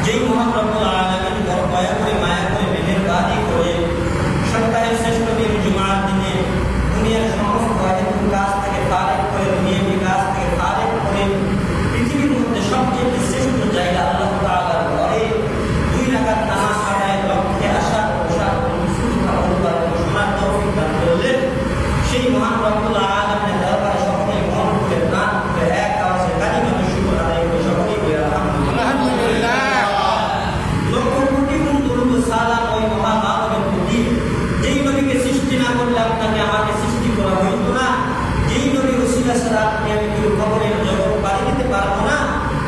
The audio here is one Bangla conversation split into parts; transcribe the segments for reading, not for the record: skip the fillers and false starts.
যেই মহান রব্বুল আলামিন বড় দয়া করে মায়া করে মেহেরবানি করে সপ্তাহের শ্রেষ্ঠ দিন জুমার দিনে দুনিয়ার সমস্ত অহেতুক কাজ থেকে ফারেক করে দুনিয়াবি কাজ থেকে ফারেক করে পৃথিবীর মধ্যে সবচেয়ে শ্রেষ্ঠ জায়গা আল্লাহ তাআলার ঘরে 2 রাকাত নামাজ আদায় লক্ষ্যে আসা বসা শোনার তৌফিক দান করলেন। সেই মহান রব্বুল আলামিনের দরবারে সকলে মন করে প্রাণ করে এক আওয়াজে কালিমাত শুকর আদায় করে সকলেই বলে আলহামদুলিল্লাহ। লক্ষ কোটি গুণ দরুদ সালাম ওই মহামানবের প্রতি, যেই নবীকে সৃষ্টি না করলে আপনাকে আমাকে সৃষ্টি করা হইতো না, যেই নবীর ওসিলা ছাড়া আপনি আমি কেউ কবরের জগৎ পাড়ি দিতে পারবো না,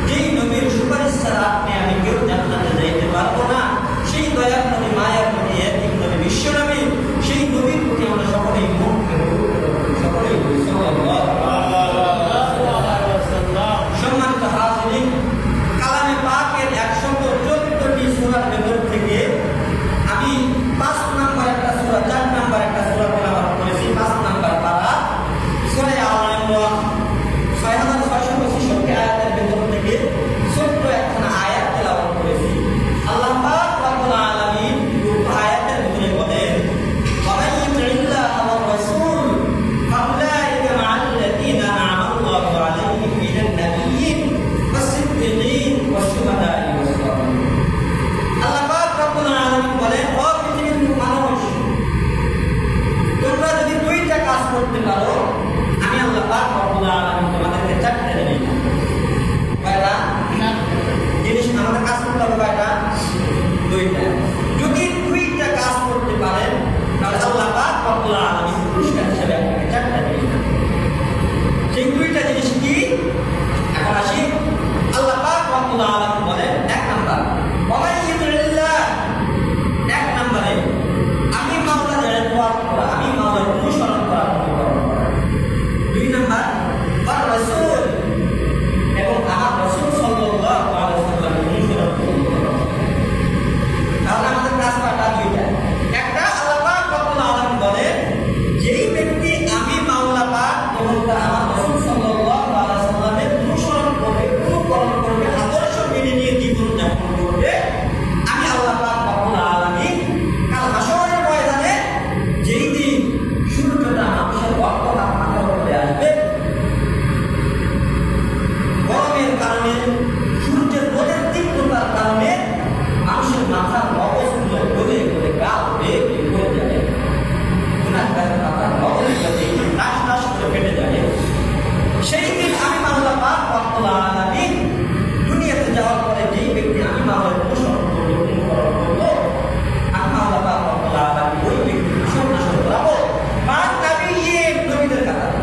যেই নবীর সুপারিশ ছাড়া আপনি আমি কেউ জান্নাতে যাইতে পারবো না, সেই দয়ার নবী মায়ার নবী এতিম নবী বিশ্ব নবী, সেই নবীর প্রতি আমরা সকলেই মুখ সকলেই বলি সম্মানিত হাজিরিন, কালামে পাকের 114টি সূরার ভেতর থেকে আমি 5 নাম্বার একটা সূরা 4 নাম্বার একটা সূরা তেলাওয়াত করেছি। 5 নাম্বার পারা সূরা আল ইমরান 6666 আয়াতের ভেতর থেকে ছোট্ট একটা আয়াত তেলাওয়াত করেছি। আল্লাহ পাক রব্বুল আলামিন আয়াতের ভিতরে বলেন, ওয়া ইউতিল্লাহ ওয়া রাসূল ফাউলাইকা মা'আল্লাযীনা আন'আমা আল্লাহু আলাইহিম মিনান নাবিয়্যিন ওয়াস-সিদ্দীকিন ওয়াশ-শুহাদা'i ওয়াস-সালিহিন। আল্লাহ পাক রব্বুল আলামিন বলেন, ও পৃথিবীর মানুষ, তোমরা যদি 2টা কাজ করতে পারো, আমি আল্লাহ পাক রব্বুল আলামিন তোমাদেরকে 4টা জিনিস কয়টা জিনিস আমাদের কাজ করতে হবে। কয়টা? 2টা। যদি 2টা কাজ করতে পারেন তাহলে আল্লাহ পাক রব্বুল আলামিন পুরস্কার হিসেবে আপনাকে 4টা জিনিস দেবেন। সেই 2টা জিনিস কি? এখন আসি। আল্লাহ পাক রব্বুল আলামিন বলেন, 1 নাম্বার ওয়া ইউতিল্লাহ, 1 নম্বরে আমি মাওলার ইবাদত করা, আমি মাওলার অনুসরণ করা। 2 নাম্বার ওয়া রাসূল, এবং আমার রাসূল সাল্লাল্লাহু আলাইহি ওয়াসাল্লামের অনুসরণ করা। তাহলে আমাদের কাজ কয়টা? 2টা। একটা, আল্লাহ পাক রব্বুল আলামিন বলেন, যেই ব্যক্তি আমি মাওলা পাক এবং আমার রাসূল সাল্লাল্লাহু আলাইহি ওয়াসাল্লামের অনুসরণ করবে, অনুকরণ করবে, আদর্শ মেনে নিয়ে জীবন যাপন করবে, আমি আল্লাহ পাক রব্বুল আলামিন কাল হাশরের ময়দানে যেই দিন সূর্যটা মানুষের রক্ত মাথার উপরে আসবে, গরমের কারণে, সূর্যের রোদের তীব্রতার কারণে মানুষের মাথার মগজগুলো গলে গলে গাল বেয়ে পড়ে যাবে, গুনাহগারের মাথার মগজগুলো টাস টাস করে ফেটে যাবে। সেই দিন আমি আল্লাহ পাক রব্বুল আলামিন দুনিয়াতে যাওয়ার পরে যেই ব্যক্তি আমি মাওলার অনুসরণ করবো, অনুকরণ করবো, আমি আল্লাহ পাক রব্বুল আলামিন ওই ব্যক্তিকে সন্ন্যাস করাবো পাক নবিয়্যিন, নবীদের কাতারে।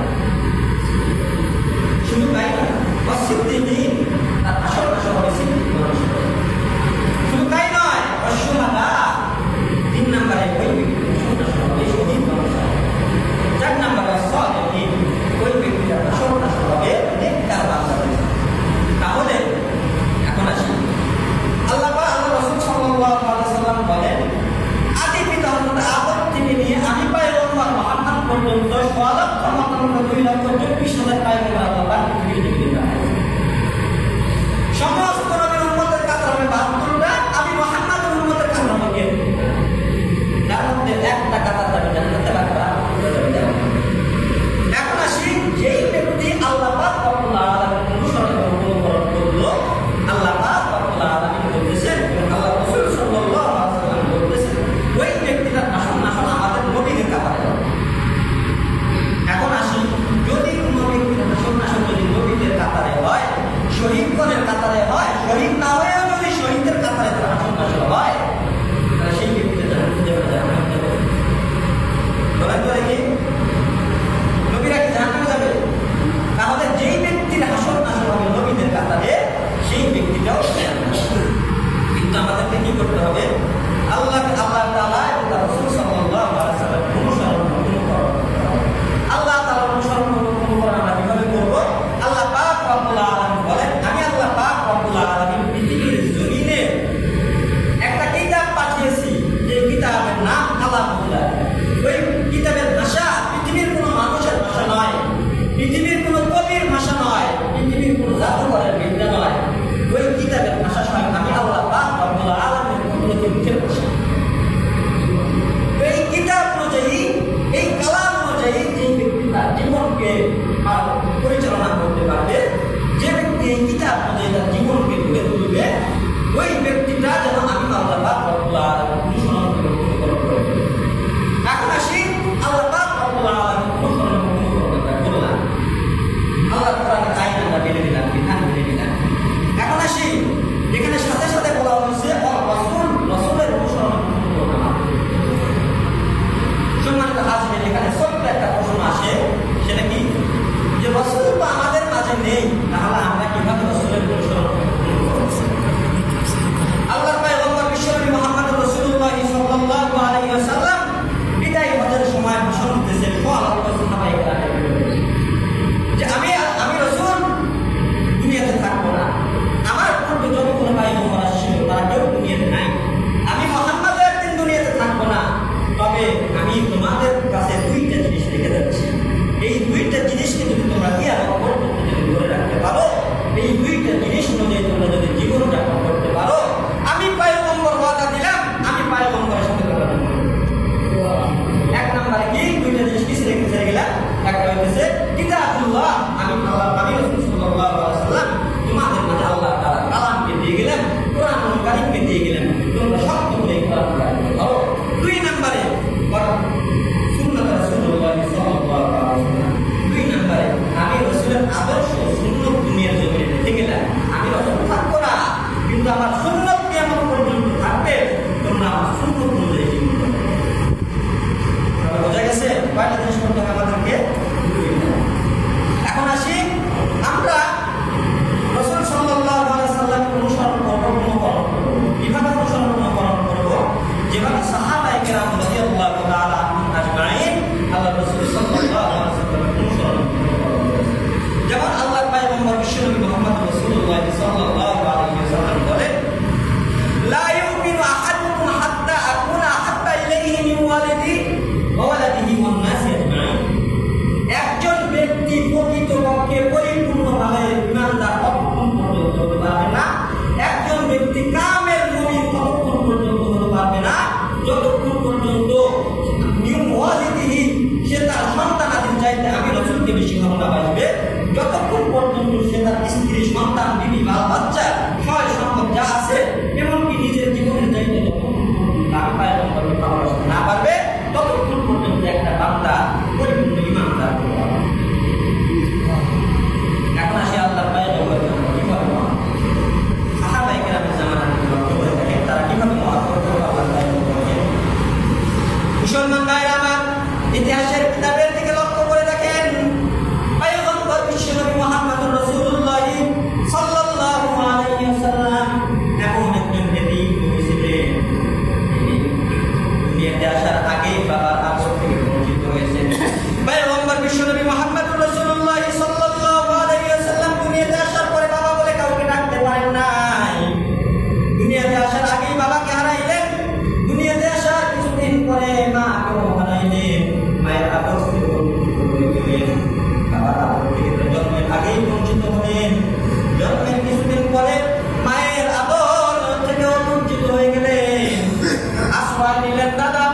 শুধু তাই না, ওয়াস-সিদ্দীকিন, তার আসল নাম হবে সিদ্দিক মানুষ। শুধু তাই নয়, ওয়াশ-শুহাদা, 3 নম্বরে ওই ব্যক্তিকে সন্ন্যাস হবে শহীদ মানুষ। 4 নম্বরে ওয়াস-সালিহিন, ওই ব্যক্তিটা সন্ন্যাস হবে নেককার বান্দা। তাহলে এখন আসি, আল্লাহ পাক আল্লাহ রাসূল সাল্লাল্লাহু আলাইহি ওয়াসাল্লাম বলেন, আদি পিতা হযরত আদম থেকে নিয়ে আমি পয়গম্বর মুহাম্মদ পর্যন্ত 2,24,000 পয়গম্বর আল্লাহ পাক পৃথিবীতে পাঠিয়েছেন। সমস্ত নবীর উম্মতের কাতার হবে 72টা, আমি মুহাম্মদের উম্মতের কাতার হবে 73টা। তার মধ্যে একটা কাতার যাবে জান্নাতে, বাকিরা যাবে জাহান্নামে। এখন আসি, যেই ব্যক্তি আল্লাহ পাক রব্বুল আলামিনের অনুসরণ অনুকরণ করলো, আল্লাহ পাক রব্বুল আলামিন বলতেছেন এবং আল্লাহ রাসূল সাল্লাল্লাহু আলাইহি ওয়াসাল্লাম বলতেছেন, ওই ব্যক্তিটা আসল আমাদের নবীদের কাতারে হবে। এখন আসি, যদি কোনো ব্যক্তি আসল যদি নবীদের কাতারে হয়, শহীদগণের কাতারে হয়, শহীদ না হয়েও যদি শহীদের কাতারে আসল হয়, তাহলে সেই ব্যক্তিটা জান্নাতে যাবে, জাহান্নামে যাবে। বলেন তো দেখি, নবীরা কি জাহান্নামে যাবে? তাহলে যেই ব্যক্তির হাসর নাসর হবে নবীদের কাতারে, সেই ব্যক্তিটাও জান্নাতে যাবে। কিন্তু আমাদেরকে কি করতে হবে? আল্লাহ তাআলা এবং তার রাসূল সাল্লাল্লাহু আলাইহি ওয়াসাল্লাম অনুসরণ করতে হবে। আল্লাহ তাআলার অনুসরণ অনুকরণ আমরা কিভাবে করব? আল্লাহ পাক রব্বুল আলামিন বলেন, আমি আল্লাহ পাক রব্বুল আলামিন পৃথিবীর জমিনে একটা কিতাব পাঠিয়েছি, যে কিতাবের নাম কালামুল্লাহ। ওই কিতাবের ভাষা পৃথিবীর কোনো মানুষের ভাষা নয়, পৃথিবীর কোনো কবির ভাষা নয়, পৃথিবীর কোনো জাদুঘরের বিদ্যা নয়। ওই কিতাবের ভাষা স্বয়ং আমি আল্লাহ পাক কোরআন কারীমকে দিয়ে গেলেন, তোমরা শক্ত করে কোরআন ধরো। 2 নম্বরে সুন্নাত রাসূলুল্লাহ সাল্লাল্লাহু আলাইহি ওয়াসাল্লাম। 2 নম্বরে আমি রাসূলের আদর্শ সুন্নাত দুনিয়ার জমিনে রেখে গেলাম। আমি রাসূল থাকবো না, কিন্তু আমার সুন্নাত কিয়ামত পর্যন্ত থাকবে, তোমরা আমার সুন্নাত অনুযায়ী জীবন করবে। বোঝা গেছে? কয়টা জিনিস করতে হবে আমাদেরকে? এখন আসি, আমরা রাসূল সাল্লাল্লাহু আলাইহি ওয়াসাল্লামকে অনুসরণ করব, অনুকরণ করব। কিভাবে অনুসরণ অনুকরণ করব? যেভাবে সাহাবায়ে কেরাম রাদিয়াল্লাহু তাআলা আনহুম আজমাইন আল্লাহ রাসূল সাল্লাল্লাহু আলাইহি ওয়াসাল্লামকে অনুসরণ করেছেন। যেমন আল্লাহর পয়গম্বর বিশ্বনবী মুহাম্মদ রাসূলুল্লাহ সাল্লাল্লাহু আলাইহি ওয়াসাল্লাম বলেন, লা ইউমিনু আহাদুকুম হাত্তা আকুনা হাত্তা ইলাইহি মিন ওয়ালিদি ওয়া ওয়ালাদিহি ওয়ান নাসি আজমাইন। একজন ব্যক্তি প্রকৃতপক্ষে পরিপূর্ণভাবে ঈমানদার ততক্ষণ পর্যন্ত হতে পারবে না, একজন ব্যক্তি কামেল মুমিন ততক্ষণ পর্যন্ত হতে পারবে না যতক্ষণ পর্যন্ত মিন ওয়ালিদিহি, সে তার সন্তানাদির চাইতে আমি রাসূলকে বেশি ভালোবাসবে, যতক্ষণ পর্যন্ত সে তার স্ত্রী, সন্তান, বিবি, বাল বাচ্চা, সয় সম্পদ যা আছে, এমনকি নিজের জীবনের চাইতে যতক্ষণ পর্যন্ত আমি পয়গম্বরকে ভালোবাসতে না পারবে, ততক্ষণ পর্যন্ত একটা বান্দা পরিপূর্ণ ঈমানদার হতে পারবে। এখন আসি আল্লাহর পয়গম্বরকে আমরা কিভাবে সাহাবায়ে কেরামের জামানায় লক্ষ্য করে দেখেন তারা কিভাবে মহব্বত করত আল্লাহর পয়গম্বরকে। মুসলমান ভাইরা আমার, ইতিহাসের কিতাবের দিকে লক্ষ্য করে দেখেন, পয়গম্বর বিশ্বনবী মুহাম্মদুর রাসূলুল্লাহ সাল্লাল্লাহু আলাইহি ওয়াসাল্লাম এমন একজন নবী ছিলেন, দুনিয়াতে আসার আগে বাবার আদর থেকে বঞ্চিত হয়েছেন। পয়গম্বর বিশ্বনবী মুহাম্মদুর রাসূলুল্লাহ সাল্লাল্লাহু আলাইহি ওয়াসাল্লাম দুনিয়াতে আসার পরে বাবা বলে কাউকে ডাকতে পারেন নাই। দুনিয়াতে আসার আগেই বাবাকে হারাইলেন, দুনিয়াতে আসার কিছুদিন পরে মাকেও হারাইলেন। মায়ের আদর থেকে বঞ্চিত হয়ে গেলেন, বাবার আদর থেকে জন্মের আগেই বঞ্চিত হলেন। জন্মের কিছুদিন পরে মায়ের আদর থেকেও বঞ্চিত হয়ে গেলেন। আশ্রয় নিলেন দাদা